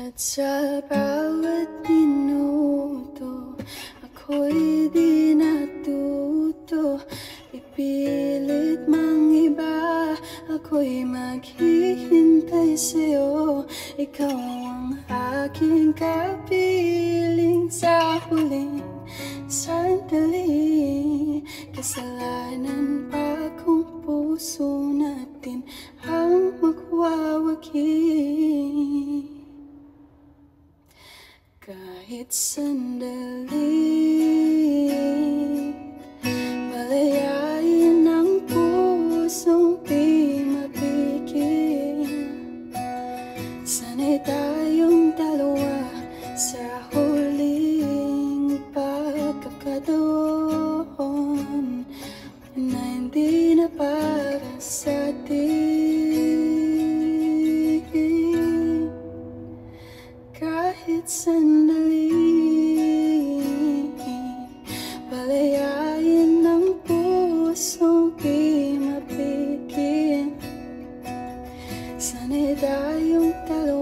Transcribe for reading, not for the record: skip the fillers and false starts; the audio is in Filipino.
At sa bawat minuto, ako'y di natuto. Ipilit mang iba, ako'y maghihintay sa'yo. Ikaw ang aking kapiling sa huling sandali. Kasalanan pa kung puso natin ang magwawagi. Kahit sandali, palayain ang pusong di mapigil. Sana'y tayong dalawa sa huling pagkakataon na hindi na para sa atin. Kahit sandali, palayain ang pusong di mapigil. Sana'y tayong dalawa